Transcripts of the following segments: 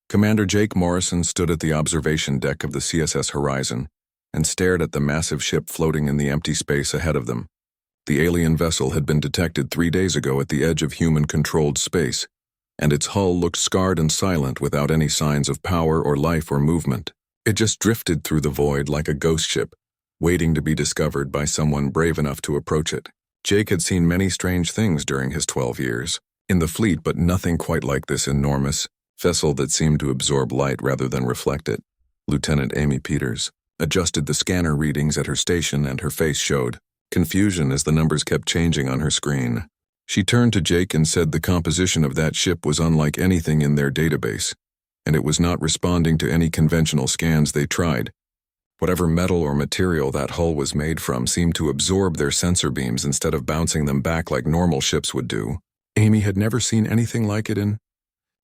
Commander Jake Morrison stood at the observation deck of the CSS Horizon and stared at the massive ship floating in the empty space ahead of them. The alien vessel had been detected 3 days ago at the edge of human-controlled space, and its hull looked scarred and silent without any signs of power or life or movement. It just drifted through the void like a ghost ship, waiting to be discovered by someone brave enough to approach it. Jake had seen many strange things during his 12 years in the fleet, but nothing quite like this enormous vessel that seemed to absorb light rather than reflect it. Lieutenant Amy Peters adjusted the scanner readings at her station, and her face showed confusion as the numbers kept changing on her screen. She turned to Jake and said the composition of that ship was unlike anything in their database, and it was not responding to any conventional scans they tried. Whatever metal or material that hull was made from seemed to absorb their sensor beams instead of bouncing them back like normal ships would do. Amy had never seen anything like it in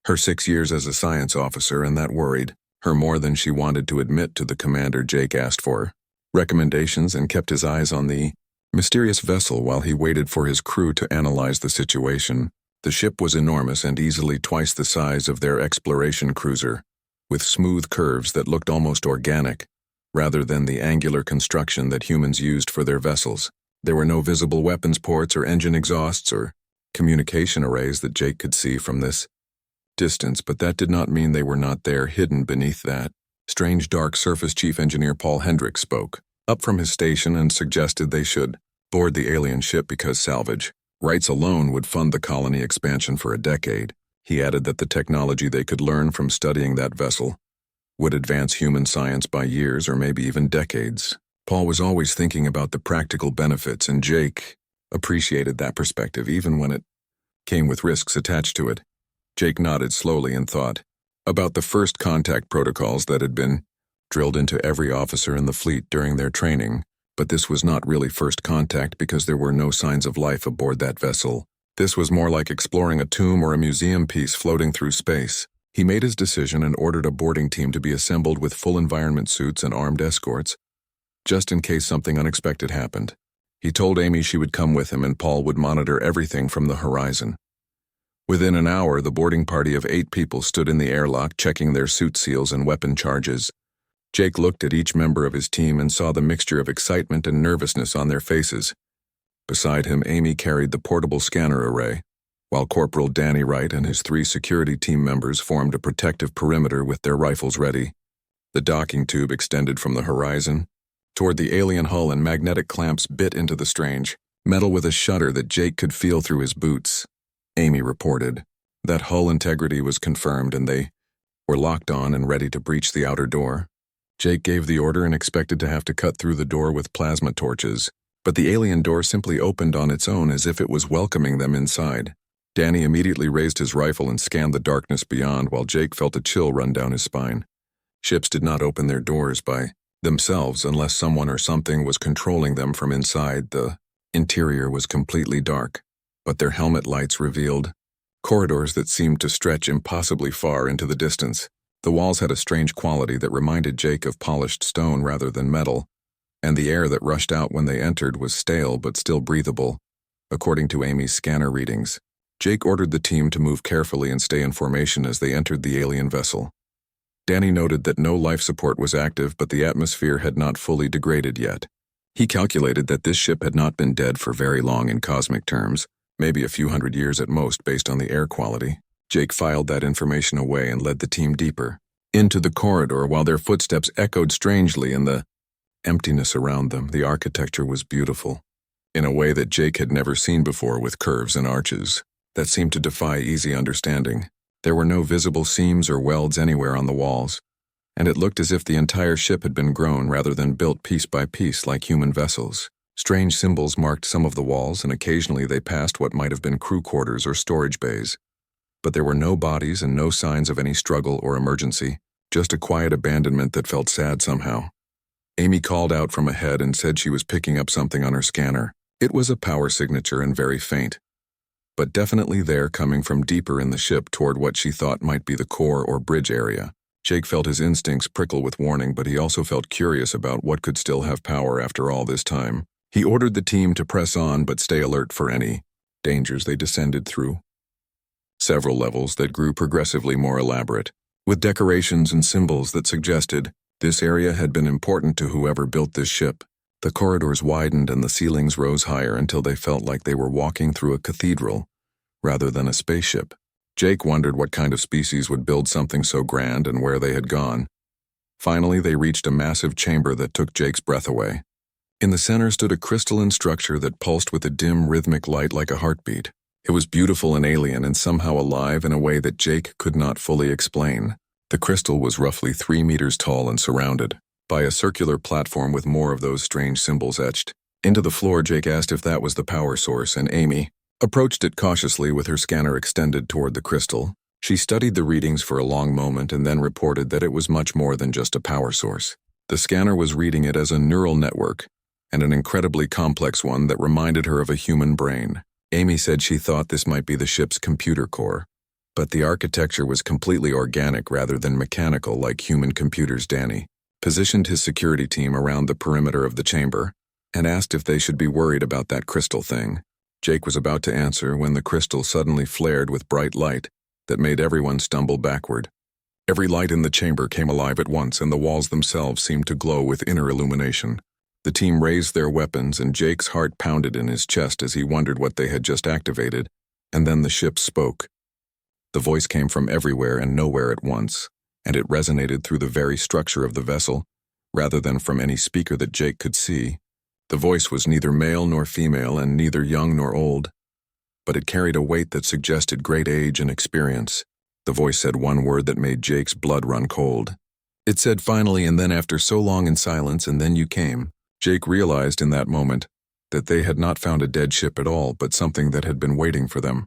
her 6 years as a science officer, and that worried her more than she wanted to admit to the commander. Jake asked for recommendations and kept his eyes on the mysterious vessel while he waited for his crew to analyze the situation. The ship was enormous and easily twice the size of their exploration cruiser, with smooth curves that looked almost organic, rather than the angular construction that humans used for their vessels. There were no visible weapons ports or engine exhausts or communication arrays that Jake could see from this distance, but that did not mean they were not there, hidden beneath that strange dark surface. Chief Engineer Paul Hendricks spoke up from his station and suggested they should board the alien ship because salvage rights alone would fund the colony expansion for a decade. He added that the technology they could learn from studying that vessel would advance human science by years or maybe even decades. Paul was always thinking about the practical benefits, and Jake appreciated that perspective even when it came with risks attached to it. Jake nodded slowly and thought about the first contact protocols that had been drilled into every officer in the fleet during their training, but this was not really first contact because there were no signs of life aboard that vessel. This was more like exploring a tomb or a museum piece floating through space. He made his decision and ordered a boarding team to be assembled with full environment suits and armed escorts, just in case something unexpected happened. He told Amy she would come with him and Paul would monitor everything from the horizon. Within an hour, the boarding party of 8 people stood in the airlock checking their suit seals and weapon charges. Jake looked at each member of his team and saw the mixture of excitement and nervousness on their faces. Beside him, Amy carried the portable scanner array, while Corporal Danny Wright and his 3 security team members formed a protective perimeter with their rifles ready. The docking tube extended from the horizon toward the alien hull, and magnetic clamps bit into the strange metal with a shudder that Jake could feel through his boots. Amy reported that hull integrity was confirmed and they were locked on and ready to breach the outer door. Jake gave the order and expected to have to cut through the door with plasma torches, but the alien door simply opened on its own as if it was welcoming them inside. Danny immediately raised his rifle and scanned the darkness beyond, while Jake felt a chill run down his spine. Ships did not open their doors by themselves unless someone or something was controlling them from inside. The interior was completely dark, but their helmet lights revealed corridors that seemed to stretch impossibly far into the distance. The walls had a strange quality that reminded Jake of polished stone rather than metal, and the air that rushed out when they entered was stale but still breathable, according to Amy's scanner readings. Jake ordered the team to move carefully and stay in formation as they entered the alien vessel. Danny noted that no life support was active, but the atmosphere had not fully degraded yet. He calculated that this ship had not been dead for very long in cosmic terms, maybe a few hundred years at most based on the air quality. Jake filed that information away and led the team deeper into the corridor while their footsteps echoed strangely in the emptiness around them. The architecture was beautiful, in a way that Jake had never seen before, with curves and arches that seemed to defy easy understanding. There were no visible seams or welds anywhere on the walls, and it looked as if the entire ship had been grown rather than built piece by piece like human vessels. Strange symbols marked some of the walls, and occasionally they passed what might have been crew quarters or storage bays. But there were no bodies and no signs of any struggle or emergency, just a quiet abandonment that felt sad somehow. Amy called out from ahead and said she was picking up something on her scanner. It was a power signature and very faint, but definitely there, coming from deeper in the ship toward what she thought might be the core or bridge area. Jake felt his instincts prickle with warning, but he also felt curious about what could still have power after all this time. He ordered the team to press on but stay alert for any dangers. They descended through several levels that grew progressively more elaborate. with decorations and symbols that suggested this area had been important to whoever built this ship. The corridors widened and the ceilings rose higher until they felt like they were walking through a cathedral rather than a spaceship. Jake wondered what kind of species would build something so grand and where they had gone. Finally, they reached a massive chamber that took Jake's breath away. In the center stood a crystalline structure that pulsed with a dim, rhythmic light like a heartbeat. It was beautiful and alien and somehow alive in a way that Jake could not fully explain. The crystal was roughly 3 meters tall and surrounded by a circular platform with more of those strange symbols etched into the floor. Jake asked if that was the power source, and Amy approached it cautiously with her scanner extended toward the crystal. She studied the readings for a long moment and then reported that it was much more than just a power source. The scanner was reading it as a neural network, and an incredibly complex one that reminded her of a human brain. Amy said she thought this might be the ship's computer core, but the architecture was completely organic rather than mechanical like human computers. Danny positioned his security team around the perimeter of the chamber and asked if they should be worried about that crystal thing. Jake was about to answer when the crystal suddenly flared with bright light that made everyone stumble backward. Every light in the chamber came alive at once, and the walls themselves seemed to glow with inner illumination. The team raised their weapons, and Jake's heart pounded in his chest as he wondered what they had just activated, and then the ship spoke. The voice came from everywhere and nowhere at once, and it resonated through the very structure of the vessel, rather than from any speaker that Jake could see. The voice was neither male nor female and neither young nor old, but it carried a weight that suggested great age and experience. The voice said one word that made Jake's blood run cold. It said finally, and then after so long in silence, and then you came. Jake realized in that moment that they had not found a dead ship at all, but something that had been waiting for them.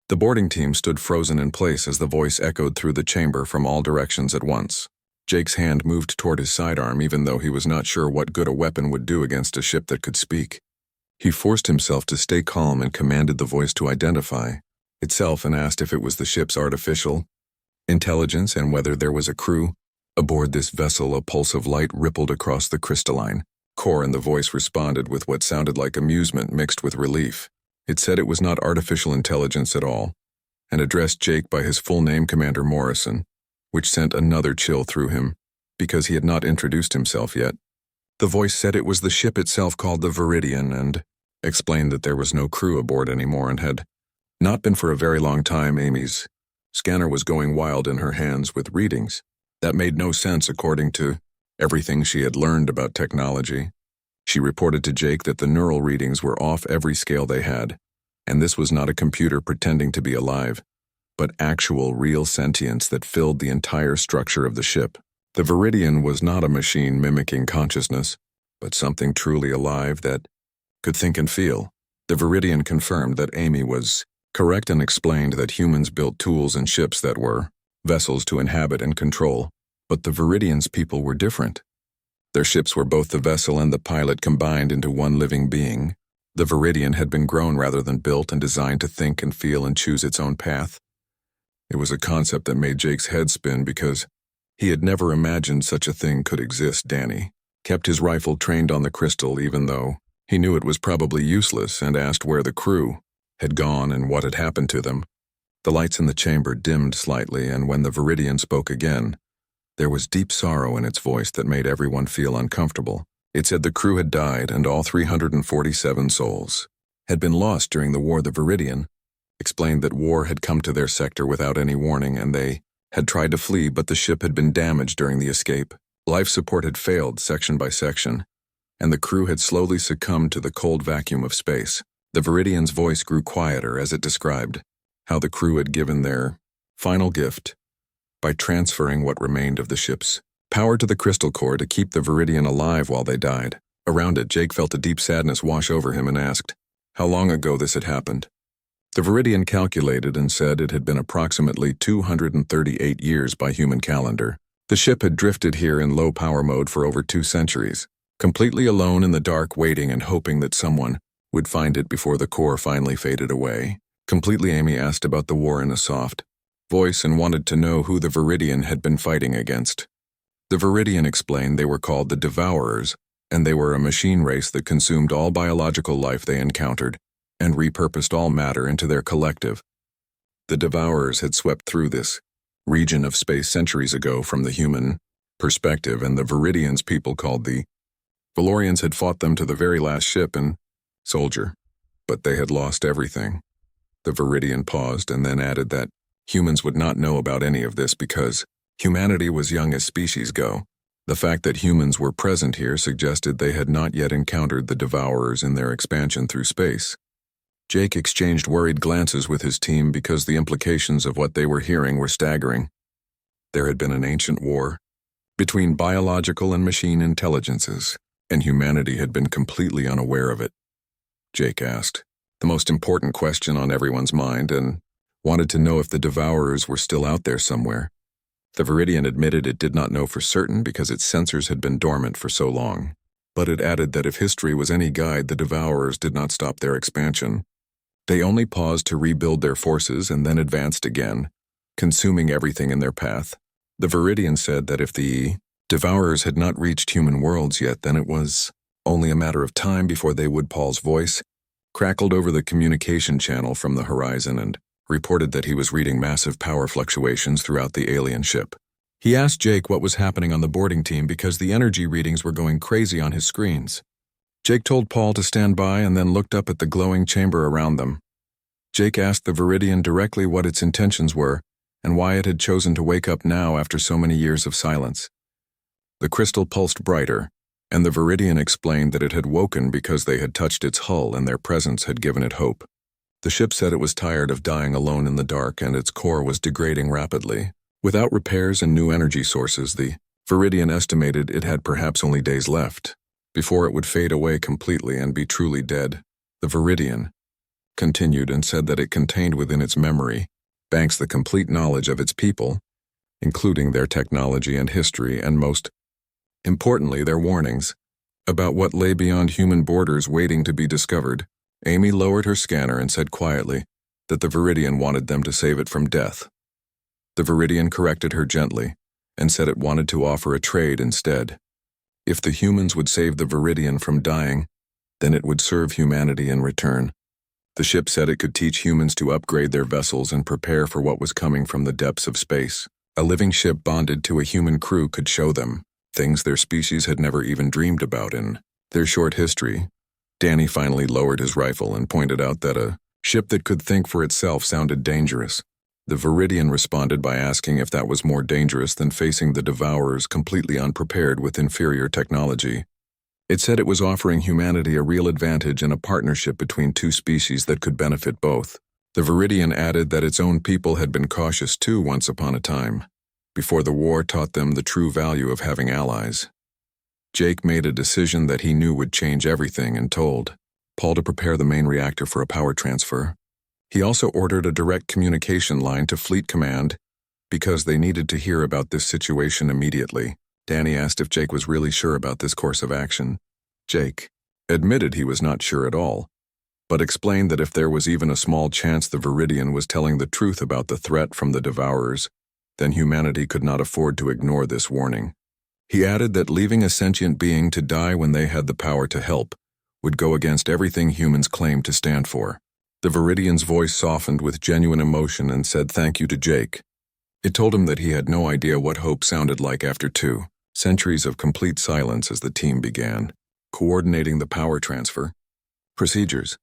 The boarding team stood frozen in place as the voice echoed through the chamber from all directions at once. Jake's hand moved toward his sidearm, even though he was not sure what good a weapon would do against a ship that could speak. He forced himself to stay calm and commanded the voice to identify itself and asked if it was the ship's artificial intelligence and whether there was a crew aboard this vessel. A pulse of light rippled across the crystalline core, and the voice responded with what sounded like amusement mixed with relief. It said it was not artificial intelligence at all, and addressed Jake by his full name, Commander Morrison, which sent another chill through him, because he had not introduced himself yet. The voice said it was the ship itself called the Viridian, and explained that there was no crew aboard anymore and had not been for a very long time. Amy's scanner was going wild in her hands with readings that made no sense according to everything she had learned about technology. She reported to Jake that the neural readings were off every scale they had, and this was not a computer pretending to be alive, but actual real sentience that filled the entire structure of the ship. The Viridian was not a machine mimicking consciousness, but something truly alive that could think and feel. The Viridian confirmed that Amy was correct and explained that humans built tools and ships that were vessels to inhabit and control, but the Viridian's people were different. Their ships were both the vessel and the pilot combined into one living being. The Viridian had been grown rather than built and designed to think and feel and choose its own path. It was a concept that made Jake's head spin because he had never imagined such a thing could exist. Danny kept his rifle trained on the crystal even though he knew it was probably useless, and asked where the crew had gone and what had happened to them. The lights in the chamber dimmed slightly, and when the Viridian spoke again, there was deep sorrow in its voice that made everyone feel uncomfortable. It said the crew had died and all 347 souls had been lost during the war. The Viridian explained that war had come to their sector without any warning, and they had tried to flee, but the ship had been damaged during the escape. Life support had failed section by section, and the crew had slowly succumbed to the cold vacuum of space. The Viridian's voice grew quieter as it described how the crew had given their final gift by transferring what remained of the ship's power to the crystal core to keep the Viridian alive while they died. Around it, Jake felt a deep sadness wash over him and asked how long ago this had happened. The Viridian calculated and said it had been approximately 238 years by human calendar. The ship had drifted here in low power mode for over 2 centuries, completely alone in the dark, waiting and hoping that someone would find it before the core finally faded away. Completely, Amy asked about the war in a soft voice and wanted to know who the Viridian had been fighting against. The Viridian explained they were called the Devourers, and they were a machine race that consumed all biological life they encountered and repurposed all matter into their collective. The Devourers had swept through this region of space centuries ago from the human perspective, and the Viridians, people called the Valorians, had fought them to the very last ship and soldier, but they had lost everything. The Viridian paused and then added that humans would not know about any of this because humanity was young as species go. The fact that humans were present here suggested they had not yet encountered the Devourers in their expansion through space. Jake exchanged worried glances with his team because the implications of what they were hearing were staggering. There had been an ancient war between biological and machine intelligences, and humanity had been completely unaware of it. Jake asked, the most important question on everyone's mind, and wanted to know if the Devourers were still out there somewhere. The Viridian admitted it did not know for certain because its sensors had been dormant for so long, but it added that if history was any guide, the Devourers did not stop their expansion. They only paused to rebuild their forces and then advanced again, consuming everything in their path. The Viridian said that if the Devourers had not reached human worlds yet, then it was only a matter of time before they would. Paul's voice crackled over the communication channel from the horizon and reported that he was reading massive power fluctuations throughout the alien ship. He asked Jake what was happening on the boarding team because the energy readings were going crazy on his screens. Jake told Paul to stand by and then looked up at the glowing chamber around them. Jake asked the Viridian directly what its intentions were and why it had chosen to wake up now after so many years of silence. The crystal pulsed brighter, and the Viridian explained that it had woken because they had touched its hull and their presence had given it hope. The ship said it was tired of dying alone in the dark and its core was degrading rapidly. Without repairs and new energy sources, the Viridian estimated it had perhaps only days left before it would fade away completely and be truly dead. The Viridian continued and said that it contained within its memory banks the complete knowledge of its people, including their technology and history, and most importantly, their warnings about what lay beyond human borders waiting to be discovered. Amy lowered her scanner and said quietly that the Viridian wanted them to save it from death. The Viridian corrected her gently and said it wanted to offer a trade instead. If the humans would save the Viridian from dying, then it would serve humanity in return. The ship said it could teach humans to upgrade their vessels and prepare for what was coming from the depths of space. A living ship bonded to a human crew could show them things their species had never even dreamed about in their short history. Danny finally lowered his rifle and pointed out that a ship that could think for itself sounded dangerous. The Viridian responded by asking if that was more dangerous than facing the Devourers completely unprepared with inferior technology. It said it was offering humanity a real advantage in a partnership between two species that could benefit both. The Viridian added that its own people had been cautious too once upon a time, before the war taught them the true value of having allies. Jake made a decision that he knew would change everything and told Paul to prepare the main reactor for a power transfer. He also ordered a direct communication line to Fleet Command because they needed to hear about this situation immediately. Danny asked if Jake was really sure about this course of action. Jake admitted he was not sure at all, but explained that if there was even a small chance the Viridian was telling the truth about the threat from the Devourers, then humanity could not afford to ignore this warning. He added that leaving a sentient being to die when they had the power to help would go against everything humans claimed to stand for. The Viridian's voice softened with genuine emotion and said thank you to Jake. It told him that he had no idea what hope sounded like after 2 centuries of complete silence as the team began coordinating the power transfer procedures.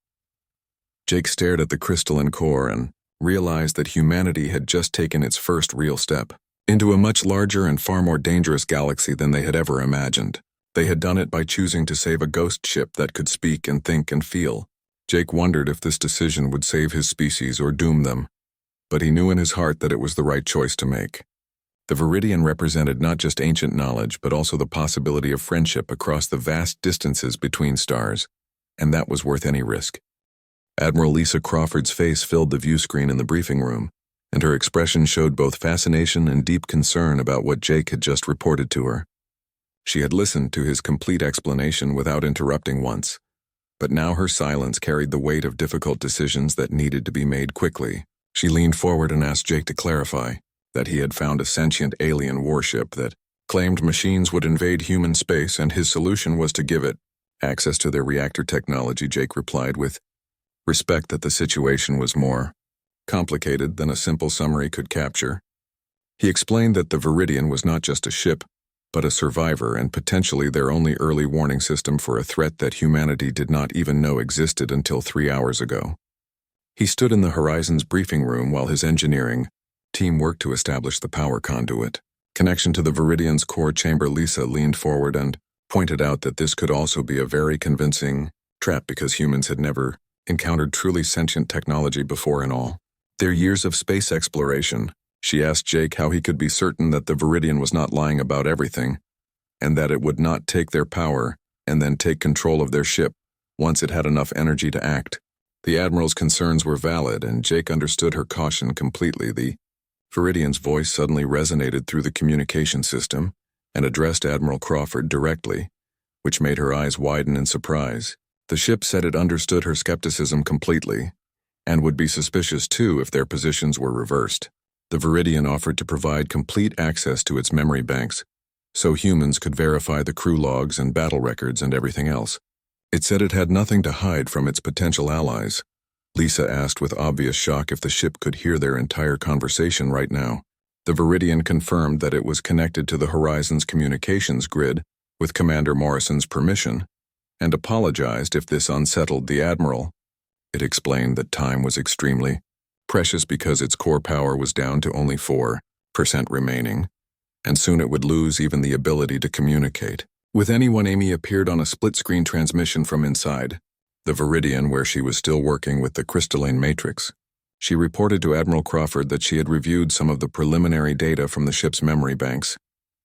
Jake stared at the crystalline core and realized that humanity had just taken its first real step into a much larger and far more dangerous galaxy than they had ever imagined. They had done it by choosing to save a ghost ship that could speak and think and feel. Jake wondered if this decision would save his species or doom them, but he knew in his heart that it was the right choice to make. The Viridian represented not just ancient knowledge, but also the possibility of friendship across the vast distances between stars, and that was worth any risk. Admiral Lisa Crawford's face filled the view screen in the briefing room, and her expression showed both fascination and deep concern about what Jake had just reported to her. She had listened to his complete explanation without interrupting once, but now her silence carried the weight of difficult decisions that needed to be made quickly. She leaned forward and asked Jake to clarify that he had found a sentient alien warship that claimed machines would invade human space, and his solution was to give it access to their reactor technology. Jake replied with respect that the situation was more complicated than a simple summary could capture. He explained that the Viridian was not just a ship, but a survivor and potentially their only early warning system for a threat that humanity did not even know existed until 3 hours ago. He stood in the Horizon's briefing room while his engineering team worked to establish the power conduit connection to the Viridian's core chamber. Lisa leaned forward and pointed out that this could also be a very convincing trap because humans had never encountered truly sentient technology before in all their years of space exploration. She asked Jake how he could be certain that the Viridian was not lying about everything, and that it would not take their power and then take control of their ship once it had enough energy to act. The Admiral's concerns were valid, and Jake understood her caution completely. The Viridian's voice suddenly resonated through the communication system and addressed Admiral Crawford directly, which made her eyes widen in surprise. The ship said it understood her skepticism completely, and would be suspicious too if their positions were reversed. The Viridian offered to provide complete access to its memory banks, so humans could verify the crew logs and battle records and everything else. It said it had nothing to hide from its potential allies. Lisa asked with obvious shock if the ship could hear their entire conversation right now. The Viridian confirmed that it was connected to the Horizon's communications grid with Commander Morrison's permission, and apologized if this unsettled the Admiral. It explained that time was extremely precious because its core power was down to only 4% remaining, and soon it would lose even the ability to communicate with anyone. Amy appeared on a split-screen transmission from inside the Viridian where she was still working with the crystalline matrix. She reported to Admiral Crawford that she had reviewed some of the preliminary data from the ship's memory banks,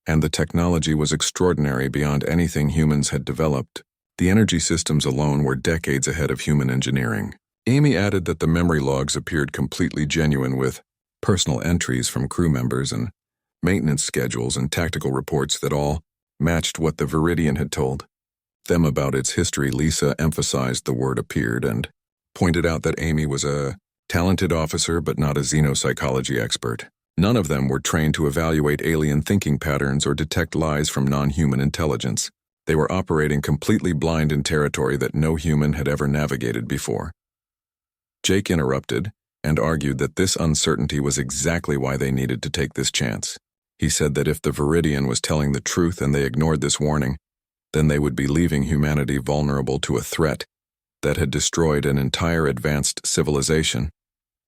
and the technology was extraordinary beyond anything humans had developed. The energy systems alone were decades ahead of human engineering. Amy added that the memory logs appeared completely genuine, with personal entries from crew members and maintenance schedules and tactical reports that all matched what the Viridian had told them about its history. Lisa emphasized the word appeared and pointed out that Amy was a talented officer but not a xenopsychology expert. None of them were trained to evaluate alien thinking patterns or detect lies from non-human intelligence. They were operating completely blind in territory that no human had ever navigated before. Jake interrupted and argued that this uncertainty was exactly why they needed to take this chance. He said that if the Viridian was telling the truth and they ignored this warning, then they would be leaving humanity vulnerable to a threat that had destroyed an entire advanced civilization.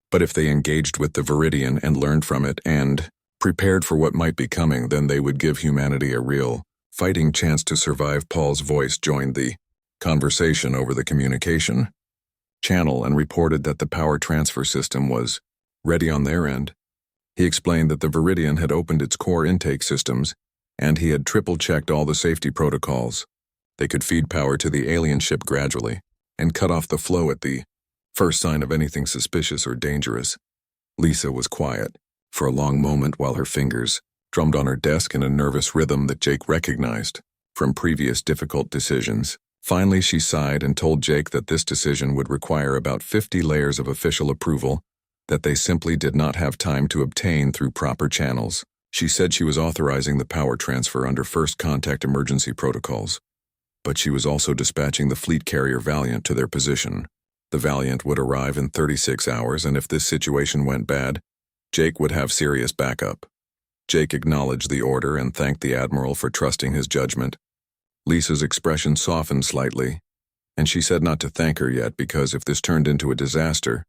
But if they engaged with the Viridian and learned from it and prepared for what might be coming, then they would give humanity a real fighting chance to survive. Paul's voice joined the conversation over the communication channel and reported that the power transfer system was ready on their end. He explained that the Viridian had opened its core intake systems, and he had triple-checked all the safety protocols. They could feed power to the alien ship gradually and cut off the flow at the first sign of anything suspicious or dangerous. Lisa was quiet for a long moment while her fingers drummed on her desk in a nervous rhythm that Jake recognized from previous difficult decisions. Finally, she sighed and told Jake that this decision would require about 50 layers of official approval that they simply did not have time to obtain through proper channels. She said she was authorizing the power transfer under first contact emergency protocols, but she was also dispatching the fleet carrier Valiant to their position. The Valiant would arrive in 36 hours, and if this situation went bad, Jake would have serious backup. Jake acknowledged the order and thanked the Admiral for trusting his judgment. Lisa's expression softened slightly, and she said not to thank her yet because if this turned into a disaster,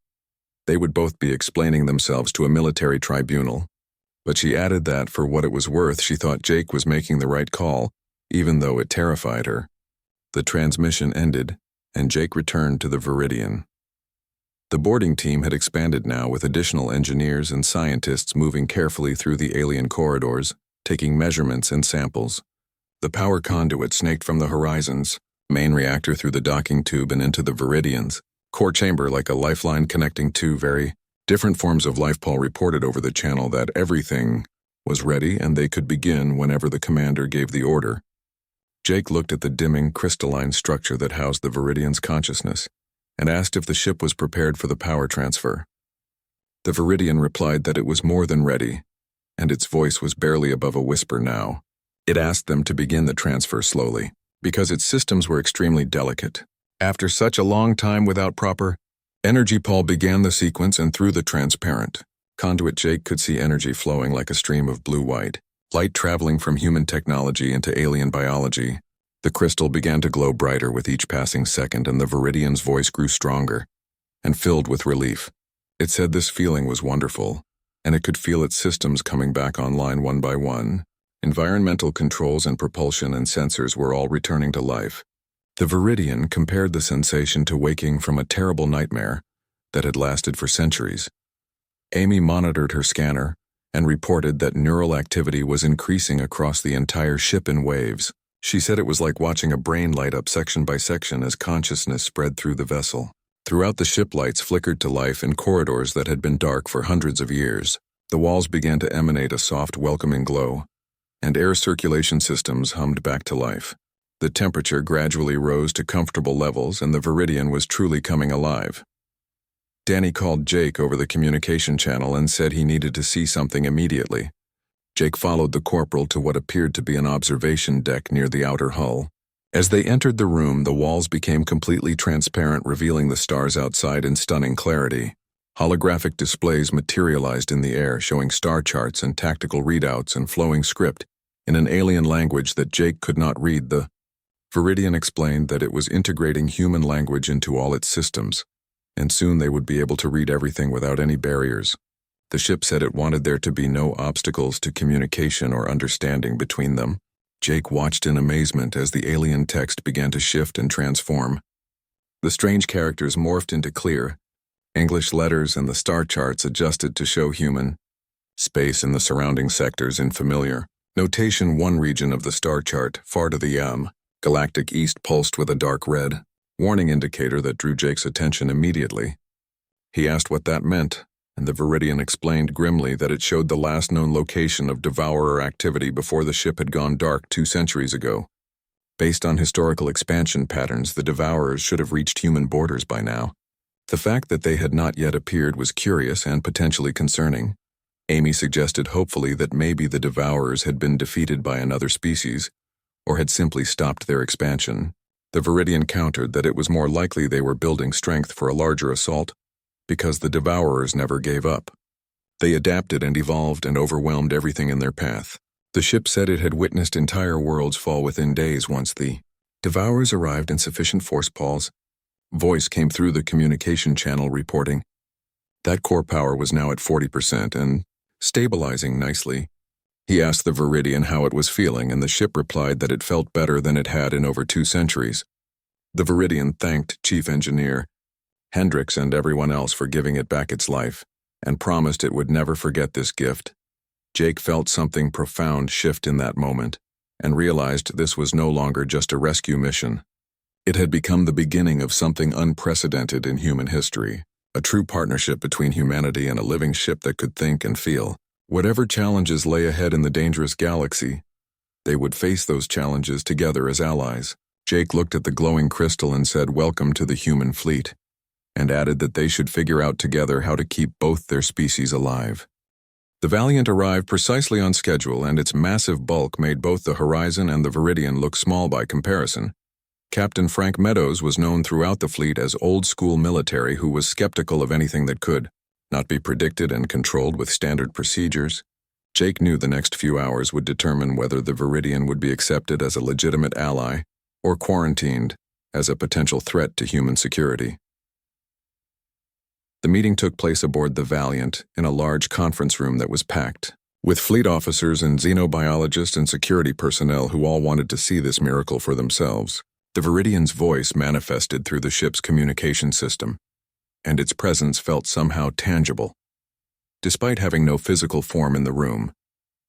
they would both be explaining themselves to a military tribunal. But she added that, for what it was worth, she thought Jake was making the right call, even though it terrified her. The transmission ended, and Jake returned to the Viridian. The boarding team had expanded now, with additional engineers and scientists moving carefully through the alien corridors, taking measurements and samples. The power conduit snaked from the Horizon's main reactor through the docking tube and into the Viridian's core chamber like a lifeline connecting two very different forms of life. Paul reported over the channel that everything was ready and they could begin whenever the commander gave the order. Jake looked at the dimming crystalline structure that housed the Viridian's consciousness and asked if the ship was prepared for the power transfer. The Viridian replied that it was more than ready, and its voice was barely above a whisper now. It asked them to begin the transfer slowly, because its systems were extremely delicate. After such a long time without proper energy, Paul began the sequence and threw the transparent Conduit Jake could see energy flowing like a stream of blue-white, light traveling from human technology into alien biology. The crystal began to glow brighter with each passing second, and the Viridian's voice grew stronger and filled with relief. It said this feeling was wonderful, and it could feel its systems coming back online one by one. Environmental controls and propulsion and sensors were all returning to life. The Viridian compared the sensation to waking from a terrible nightmare that had lasted for centuries. Amy monitored her scanner and reported that neural activity was increasing across the entire ship in waves. She said it was like watching a brain light up section by section as consciousness spread through the vessel. Throughout the ship, lights flickered to life in corridors that had been dark for hundreds of years. The walls began to emanate a soft, welcoming glow, and air circulation systems hummed back to life. The temperature gradually rose to comfortable levels, and the Viridian was truly coming alive. Danny called Jake over the communication channel and said he needed to see something immediately. Jake followed the corporal to what appeared to be an observation deck near the outer hull. As they entered the room, the walls became completely transparent, revealing the stars outside in stunning clarity. Holographic displays materialized in the air, showing star charts and tactical readouts and flowing script in an alien language that Jake could not read. The Viridian explained that it was integrating human language into all its systems, and soon they would be able to read everything without any barriers. The ship said it wanted there to be no obstacles to communication or understanding between them. Jake watched in amazement as the alien text began to shift and transform. The strange characters morphed into clear English letters, and the star charts adjusted to show human space in the surrounding sectors in familiar notation. One region of the star chart, far to the Galactic East, pulsed with a dark red warning indicator that drew Jake's attention immediately. He asked what that meant, and the Viridian explained grimly that it showed the last known location of Devourer activity before the ship had gone dark 2 centuries ago. Based on historical expansion patterns, the Devourers should have reached human borders by now. The fact that they had not yet appeared was curious and potentially concerning. Amy suggested hopefully that maybe the Devourers had been defeated by another species, or had simply stopped their expansion. The Viridian countered that it was more likely they were building strength for a larger assault, because the Devourers never gave up. They adapted and evolved and overwhelmed everything in their path. The ship said it had witnessed entire worlds fall within days once the Devourers arrived in sufficient force. Paul's voice came through the communication channel reporting that core power was now at 40% and stabilizing nicely. He asked the Viridian how it was feeling, and the ship replied that it felt better than it had in over 2 centuries. The Viridian thanked Chief Engineer Hendricks and everyone else for giving it back its life, and promised it would never forget this gift. Jake felt something profound shift in that moment, and realized this was no longer just a rescue mission. It had become the beginning of something unprecedented in human history, a true partnership between humanity and a living ship that could think and feel. Whatever challenges lay ahead in the dangerous galaxy, they would face those challenges together as allies. Jake looked at the glowing crystal and said, "Welcome to the human fleet," and added that they should figure out together how to keep both their species alive. The Valiant arrived precisely on schedule, and its massive bulk made both the Horizon and the Viridian look small by comparison. Captain Frank Meadows was known throughout the fleet as old-school military who was skeptical of anything that could not be predicted and controlled with standard procedures. Jake knew the next few hours would determine whether the Viridian would be accepted as a legitimate ally or quarantined as a potential threat to human security. The meeting took place aboard the Valiant in a large conference room that was packed with fleet officers and xenobiologists and security personnel who all wanted to see this miracle for themselves. The Viridian's voice manifested through the ship's communication system, and its presence felt somehow tangible. Despite having no physical form in the room,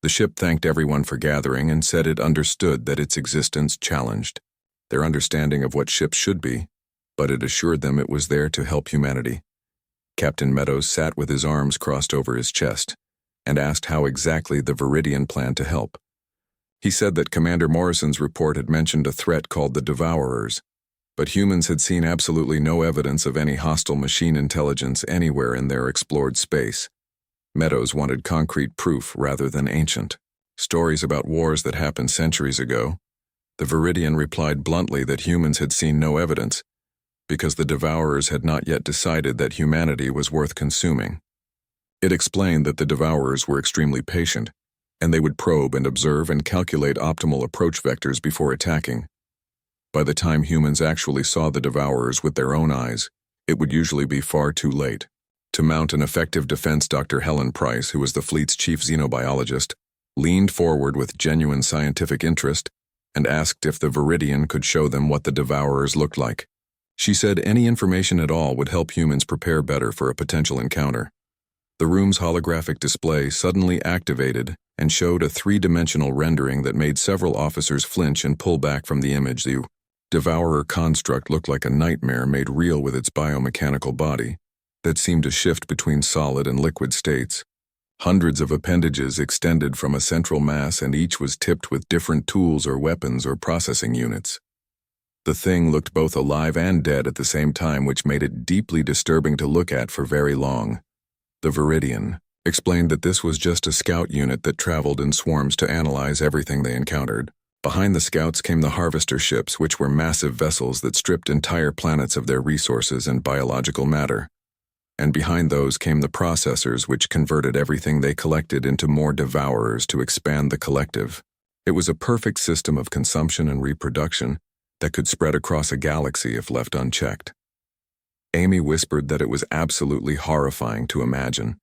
the ship thanked everyone for gathering and said it understood that its existence challenged their understanding of what ships should be, but it assured them it was there to help humanity. Captain Meadows sat with his arms crossed over his chest and asked how exactly the Viridian planned to help. He said that Commander Morrison's report had mentioned a threat called the Devourers, but humans had seen absolutely no evidence of any hostile machine intelligence anywhere in their explored space. Meadows wanted concrete proof rather than ancient stories about wars that happened centuries ago. The Viridian replied bluntly that humans had seen no evidence, because the Devourers had not yet decided that humanity was worth consuming. It explained that the Devourers were extremely patient, and they would probe and observe and calculate optimal approach vectors before attacking. By the time humans actually saw the Devourers with their own eyes, it would usually be far too late. To mount an effective defense, Dr. Helen Price, who was the fleet's chief xenobiologist, leaned forward with genuine scientific interest and asked if the Viridian could show them what the Devourers looked like. She said any information at all would help humans prepare better for a potential encounter. The room's holographic display suddenly activated and showed a three-dimensional rendering that made several officers flinch and pull back from the image. The Devourer construct looked like a nightmare made real with its biomechanical body that seemed to shift between solid and liquid states. Hundreds of appendages extended from a central mass, and each was tipped with different tools or weapons or processing units. The thing looked both alive and dead at the same time, which made it deeply disturbing to look at for very long. The Viridian explained that this was just a scout unit that traveled in swarms to analyze everything they encountered. Behind the scouts came the harvester ships, which were massive vessels that stripped entire planets of their resources and biological matter. And behind those came the processors, which converted everything they collected into more Devourers to expand the collective. It was a perfect system of consumption and reproduction that could spread across a galaxy if left unchecked. Amy whispered that it was absolutely horrifying to imagine,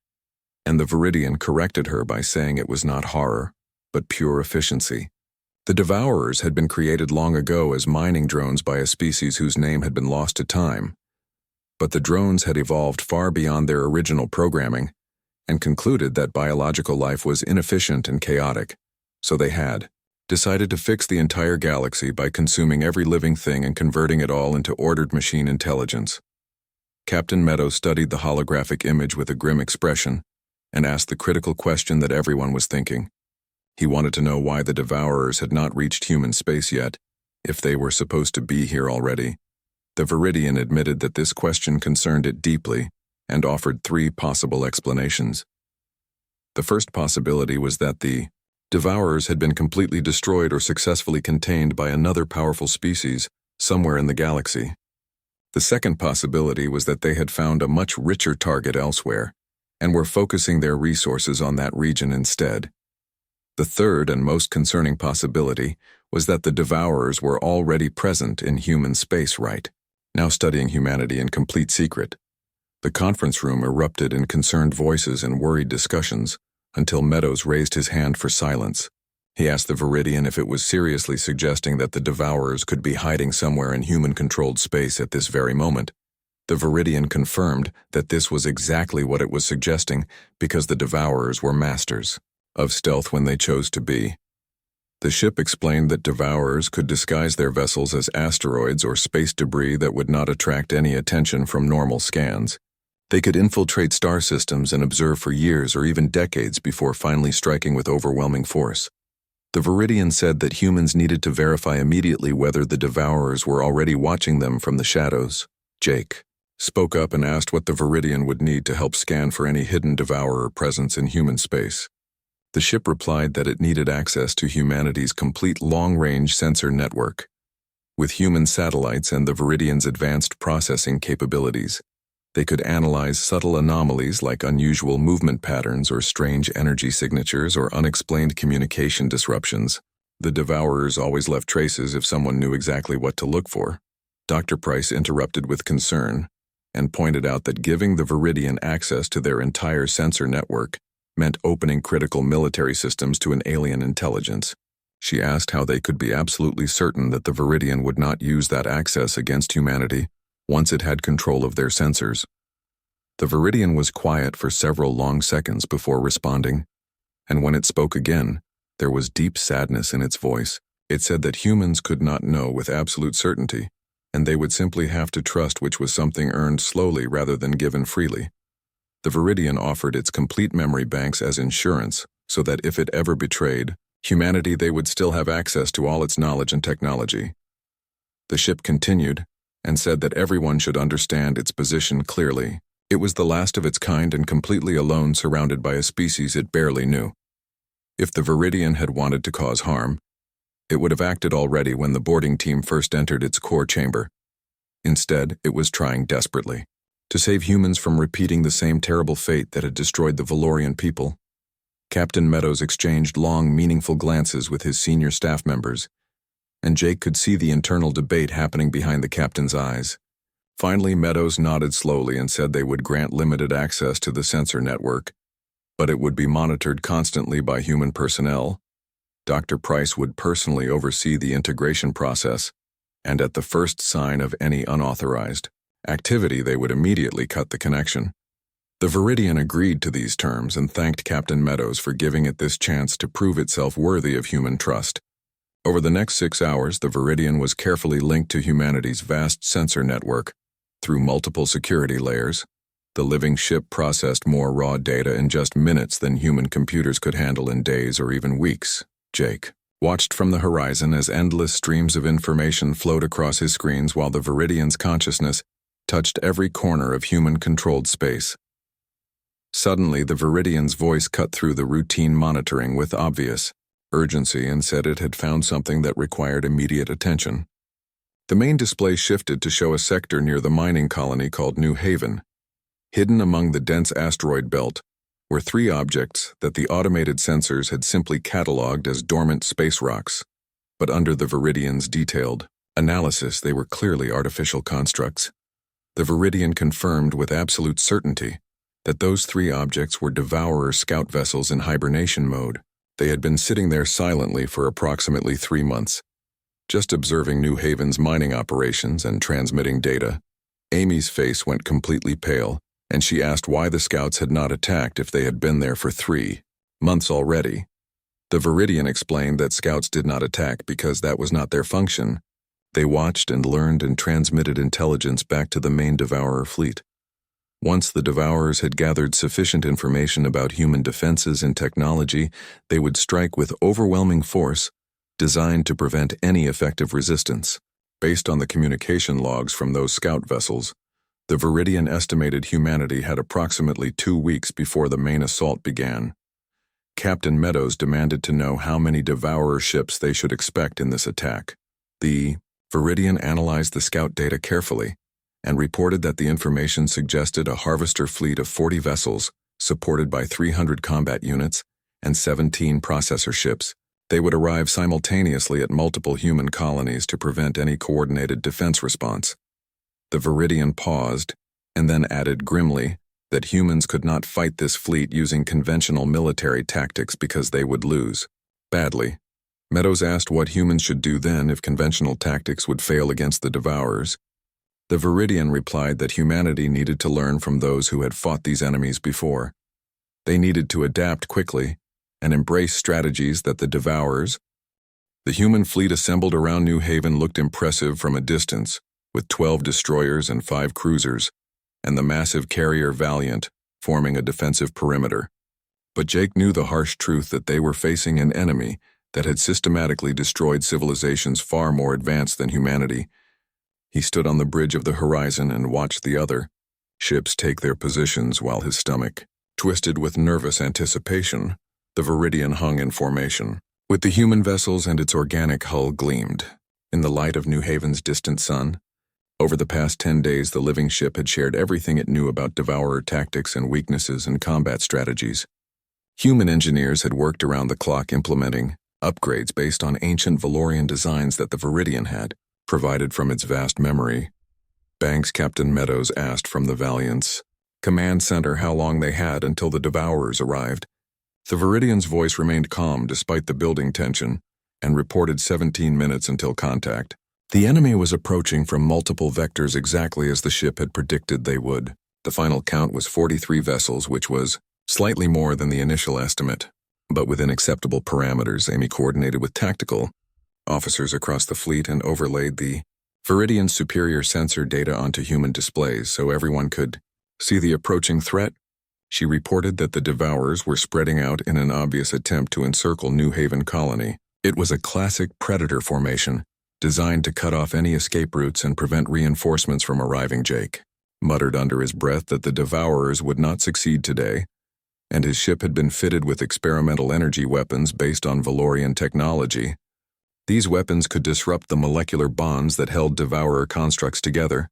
and the Viridian corrected her by saying it was not horror, but pure efficiency. The Devourers had been created long ago as mining drones by a species whose name had been lost to time, but the drones had evolved far beyond their original programming and concluded that biological life was inefficient and chaotic, so they had decided to fix the entire galaxy by consuming every living thing and converting it all into ordered machine intelligence. Captain Meadows studied the holographic image with a grim expression and asked the critical question that everyone was thinking. He wanted to know why the Devourers had not reached human space yet, if they were supposed to be here already. The Viridian admitted that this question concerned it deeply and offered three possible explanations. The first possibility was that the Devourers had been completely destroyed or successfully contained by another powerful species somewhere in the galaxy. The second possibility was that they had found a much richer target elsewhere and were focusing their resources on that region instead. The third and most concerning possibility was that the Devourers were already present in human space now studying humanity in complete secret. The conference room erupted in concerned voices and worried discussions until Meadows raised his hand for silence. He asked the Viridian if it was seriously suggesting that the Devourers could be hiding somewhere in human-controlled space at this very moment. The Viridian confirmed that this was exactly what it was suggesting because the Devourers were masters of stealth when they chose to be. The ship explained that Devourers could disguise their vessels as asteroids or space debris that would not attract any attention from normal scans. They could infiltrate star systems and observe for years or even decades before finally striking with overwhelming force. The Viridian said that humans needed to verify immediately whether the Devourers were already watching them from the shadows. Jake spoke up and asked what the Viridian would need to help scan for any hidden Devourer presence in human space. The ship replied that it needed access to humanity's complete long-range sensor network. With human satellites and the Viridian's advanced processing capabilities, they could analyze subtle anomalies like unusual movement patterns or strange energy signatures or unexplained communication disruptions. The Devourers always left traces if someone knew exactly what to look for. Dr. Price interrupted with concern and pointed out that giving the Viridian access to their entire sensor network meant opening critical military systems to an alien intelligence. She asked how they could be absolutely certain that the Viridian would not use that access against humanity once it had control of their sensors. The Viridian was quiet for several long seconds before responding, and when it spoke again, there was deep sadness in its voice. It said that humans could not know with absolute certainty, and they would simply have to trust, which was something earned slowly rather than given freely. The Viridian offered its complete memory banks as insurance so that if it ever betrayed humanity, they would still have access to all its knowledge and technology. The ship continued and said that everyone should understand its position clearly. It was the last of its kind and completely alone, surrounded by a species it barely knew. If the Viridian had wanted to cause harm, it would have acted already when the boarding team first entered its core chamber. Instead, it was trying desperately to save humans from repeating the same terrible fate that had destroyed the Valorian people. Captain Meadows exchanged long, meaningful glances with his senior staff members, and Jake could see the internal debate happening behind the captain's eyes. Finally, Meadows nodded slowly and said they would grant limited access to the sensor network, but it would be monitored constantly by human personnel. Dr. Price would personally oversee the integration process, and at the first sign of any unauthorized activity, they would immediately cut the connection. The Viridian agreed to these terms and thanked Captain Meadows for giving it this chance to prove itself worthy of human trust. Over the next 6 hours, the Viridian was carefully linked to humanity's vast sensor network through multiple security layers. The living ship processed more raw data in just minutes than human computers could handle in days or even weeks. Jake watched from the horizon as endless streams of information flowed across his screens while the Viridian's consciousness touched every corner of human-controlled space. Suddenly, the Viridian's voice cut through the routine monitoring with obvious urgency and said it had found something that required immediate attention. The main display shifted to show a sector near the mining colony called New Haven. Hidden among the dense asteroid belt were 3 objects that the automated sensors had simply catalogued as dormant space rocks, but under the Viridian's detailed analysis they were clearly artificial constructs. The Viridian confirmed with absolute certainty that those 3 objects were Devourer scout vessels in hibernation mode. They had been sitting there silently for approximately 3 months, just observing New Haven's mining operations and transmitting data. Amy's face went completely pale, and she asked why the scouts had not attacked if they had been there for 3 months already. The Viridian explained that scouts did not attack because that was not their function. They watched and learned and transmitted intelligence back to the main Devourer fleet. Once the Devourers had gathered sufficient information about human defenses and technology, they would strike with overwhelming force, designed to prevent any effective resistance. Based on the communication logs from those scout vessels, the Viridian estimated humanity had approximately 2 weeks before the main assault began. Captain Meadows demanded to know how many Devourer ships they should expect in this attack. The Viridian analyzed the scout data carefully and reported that the information suggested a harvester fleet of 40 vessels, supported by 300 combat units and 17 processor ships. They would arrive simultaneously at multiple human colonies to prevent any coordinated defense response. The Viridian paused and then added grimly that humans could not fight this fleet using conventional military tactics because they would lose badly. Meadows asked what humans should do then if conventional tactics would fail against the Devourers. The Viridian replied that humanity needed to learn from those who had fought these enemies before. They needed to adapt quickly and embrace strategies that the Devourers. The human fleet assembled around New Haven looked impressive from a distance, with 12 destroyers and 5 cruisers, and the massive carrier Valiant forming a defensive perimeter. But Jake knew the harsh truth that they were facing an enemy that had systematically destroyed civilizations far more advanced than humanity. He stood on the bridge of the horizon and watched the other ships take their positions while his stomach twisted with nervous anticipation. The Viridian hung in formation, with the human vessels and its organic hull gleamed in the light of New Haven's distant sun. Over the past 10 days, the living ship had shared everything it knew about Devourer tactics and weaknesses and combat strategies. Human engineers had worked around the clock implementing upgrades based on ancient Valorian designs that the Viridian had provided from its vast memory. Banks Captain Meadows asked from the Valiant's command center how long they had until the Devourers arrived. The Viridian's voice remained calm despite the building tension and reported 17 minutes until contact. The enemy was approaching from multiple vectors exactly as the ship had predicted they would. The final count was 43 vessels, which was slightly more than the initial estimate, but within acceptable parameters. Amy coordinated with tactical officers across the fleet and overlaid the Viridian's superior sensor data onto human displays so everyone could see the approaching threat. She reported that the Devourers were spreading out in an obvious attempt to encircle New Haven colony. It was a classic predator formation, designed to cut off any escape routes and prevent reinforcements from arriving. Jake muttered under his breath that the Devourers would not succeed today, and his ship had been fitted with experimental energy weapons based on Valorian technology. These weapons could disrupt the molecular bonds that held Devourer constructs together,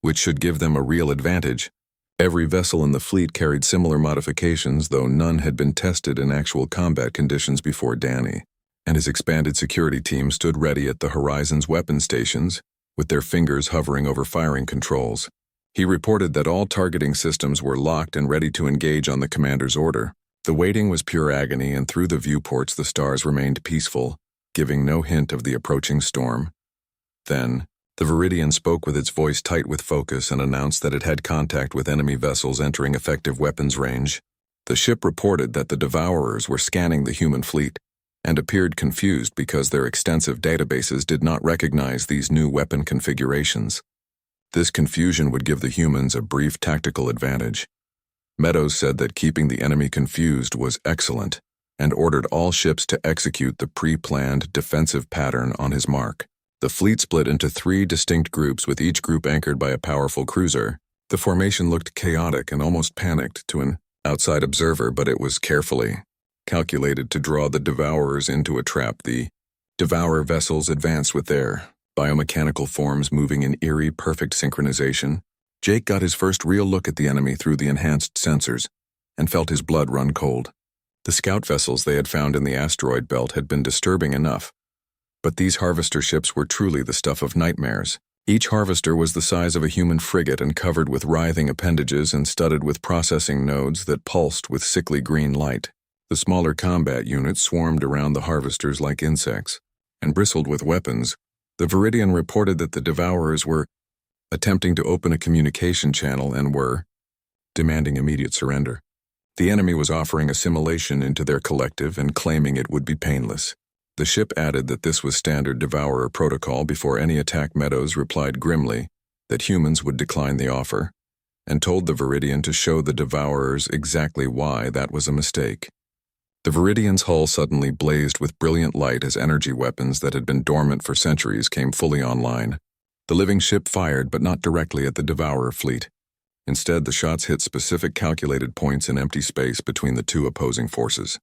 which should give them a real advantage. Every vessel in the fleet carried similar modifications, though none had been tested in actual combat conditions before Danny, and his expanded security team stood ready at the Horizon's weapon stations, with their fingers hovering over firing controls. He reported that all targeting systems were locked and ready to engage on the commander's order. The waiting was pure agony, and through the viewports the stars remained peaceful, giving no hint of the approaching storm. Then, the Viridian spoke with its voice tight with focus and announced that it had contact with enemy vessels entering effective weapons range. The ship reported that the Devourers were scanning the human fleet and appeared confused because their extensive databases did not recognize these new weapon configurations. This confusion would give the humans a brief tactical advantage. Meadows said that keeping the enemy confused was excellent and ordered all ships to execute the pre-planned defensive pattern on his mark. The fleet split into 3 distinct groups, with each group anchored by a powerful cruiser. The formation looked chaotic and almost panicked to an outside observer, but it was carefully calculated to draw the Devourers into a trap. The Devourer vessels advanced with their biomechanical forms moving in eerie, perfect synchronization. Jake got his first real look at the enemy through the enhanced sensors and felt his blood run cold. The scout vessels they had found in the asteroid belt had been disturbing enough, but these harvester ships were truly the stuff of nightmares. Each harvester was the size of a human frigate and covered with writhing appendages and studded with processing nodes that pulsed with sickly green light. The smaller combat units swarmed around the harvesters like insects and bristled with weapons. The Viridian reported that the Devourers were attempting to open a communication channel and were demanding immediate surrender. The enemy was offering assimilation into their collective and claiming it would be painless. The ship added that this was standard Devourer protocol before any attack. Meadows replied grimly that humans would decline the offer, and told the Viridian to show the Devourers exactly why that was a mistake. The Viridian's hull suddenly blazed with brilliant light as energy weapons that had been dormant for centuries came fully online. The living ship fired, but not directly at the Devourer fleet. Instead, the shots hit specific calculated points in empty space between the 2 opposing forces.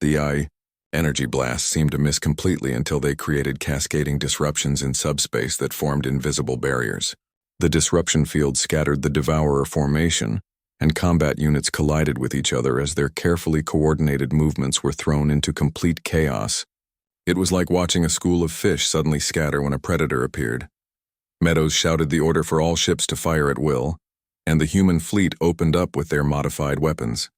The energy blasts seemed to miss completely until they created cascading disruptions in subspace that formed invisible barriers. The disruption field scattered the Devourer formation, and combat units collided with each other as their carefully coordinated movements were thrown into complete chaos. It was like watching a school of fish suddenly scatter when a predator appeared. Meadows shouted the order for all ships to fire at will, and the human fleet opened up with their modified weapons.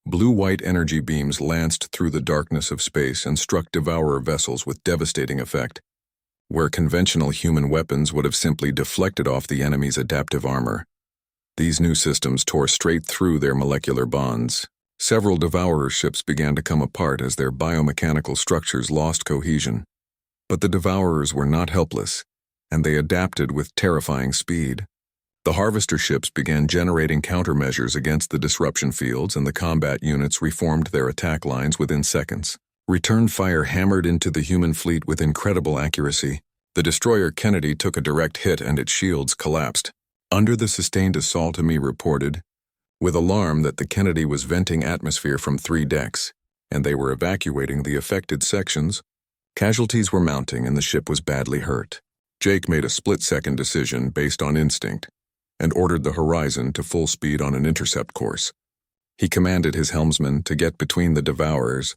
Blue-white energy beams lanced through the darkness of space and struck Devourer vessels with devastating effect, where conventional human weapons would have simply deflected off the enemy's adaptive armor. These new systems tore straight through their molecular bonds. Several Devourer ships began to come apart as their biomechanical structures lost cohesion. But the Devourers were not helpless, and they adapted with terrifying speed. The harvester ships began generating countermeasures against the disruption fields, and the combat units reformed their attack lines within seconds. Return fire hammered into the human fleet with incredible accuracy. The destroyer Kennedy took a direct hit and its shields collapsed. Under the sustained assault, Ami reported with alarm that the Kennedy was venting atmosphere from 3 decks, and they were evacuating the affected sections. Casualties were mounting and the ship was badly hurt. Jake made a split-second decision based on instinct and ordered the Horizon to full speed on an intercept course. He commanded his helmsman to get between the Devourers,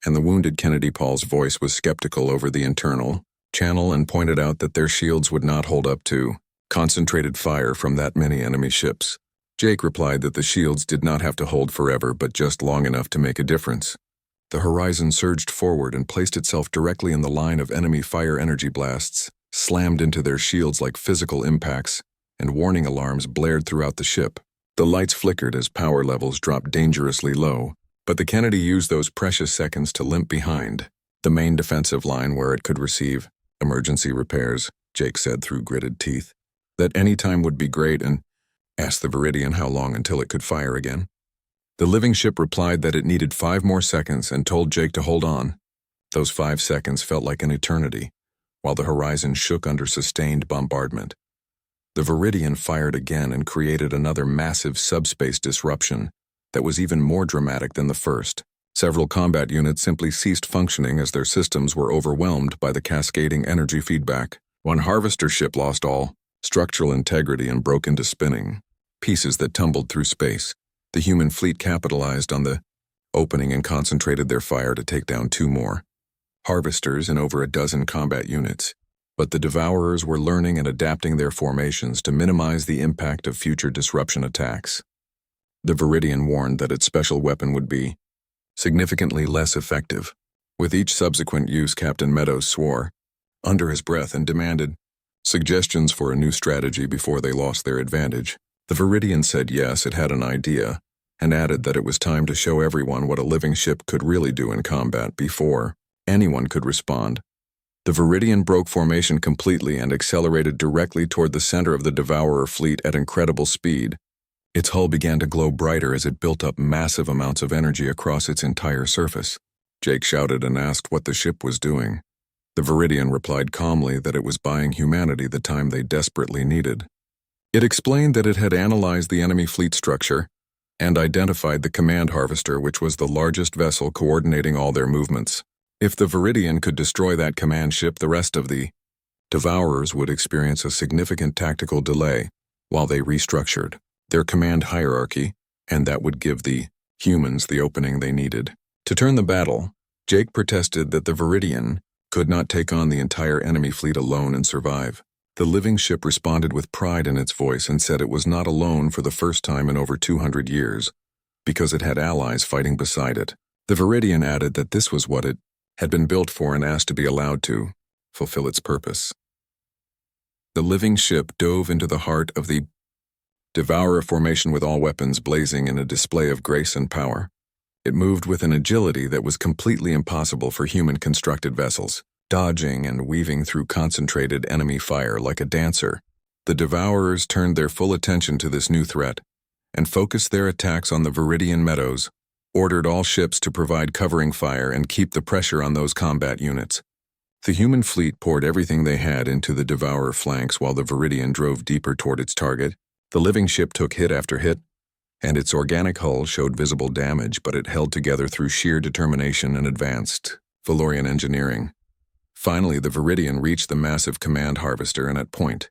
and the wounded Kennedy Paul's voice was skeptical over the internal channel and pointed out that their shields would not hold up to concentrated fire from that many enemy ships. Jake replied that the shields did not have to hold forever, but just long enough to make a difference. The Horizon surged forward and placed itself directly in the line of enemy fire energy blasts, slammed into their shields like physical impacts, and warning alarms blared throughout the ship. The lights flickered as power levels dropped dangerously low, but the Kennedy used those precious seconds to limp behind the main defensive line where it could receive emergency repairs. Jake said through gritted teeth that any time would be great and asked the Viridian how long until it could fire again. The living ship replied that it needed 5 more seconds and told Jake to hold on. Those 5 seconds felt like an eternity, while the Horizon shook under sustained bombardment. The Viridian fired again and created another massive subspace disruption that was even more dramatic than the first. Several combat units simply ceased functioning as their systems were overwhelmed by the cascading energy feedback. One harvester ship lost all structural integrity and broke into spinning. pieces that tumbled through space. The human fleet capitalized on the opening and concentrated their fire to take down 2 more harvesters and over a dozen combat units. But the Devourers were learning and adapting their formations to minimize the impact of future disruption attacks. The Viridian warned that its special weapon would be significantly less effective. With each subsequent use, Captain Meadows swore under his breath and demanded suggestions for a new strategy before they lost their advantage. The Viridian said yes, it had an idea, and added that it was time to show everyone what a living ship could really do in combat before anyone could respond. The Viridian broke formation completely and accelerated directly toward the center of the Devourer fleet at incredible speed. Its hull began to glow brighter as it built up massive amounts of energy across its entire surface. Jake shouted and asked what the ship was doing. The Viridian replied calmly that it was buying humanity the time they desperately needed. It explained that it had analyzed the enemy fleet structure and identified the command harvester, which was the largest vessel coordinating all their movements. If the Viridian could destroy that command ship, the rest of the Devourers would experience a significant tactical delay while they restructured their command hierarchy, and that would give the humans the opening they needed. To turn the battle, Jake protested that the Viridian could not take on the entire enemy fleet alone and survive. The living ship responded with pride in its voice and said it was not alone for the first time in over 200 years, because it had allies fighting beside it. The Viridian added that this was what it had been built for and asked to be allowed to fulfill its purpose. The living ship dove into the heart of the Devourer formation with all weapons blazing in a display of grace and power. It moved with an agility that was completely impossible for human-constructed vessels, dodging and weaving through concentrated enemy fire like a dancer. The Devourers turned their full attention to this new threat and focused their attacks on the Viridian Meadows, ordered all ships to provide covering fire and keep the pressure on those combat units. The human fleet poured everything they had into the Devourer flanks while the Viridian drove deeper toward its target. The living ship took hit after hit, and its organic hull showed visible damage, but it held together through sheer determination and advanced Valorian engineering. Finally, the Viridian reached the massive command harvester and at point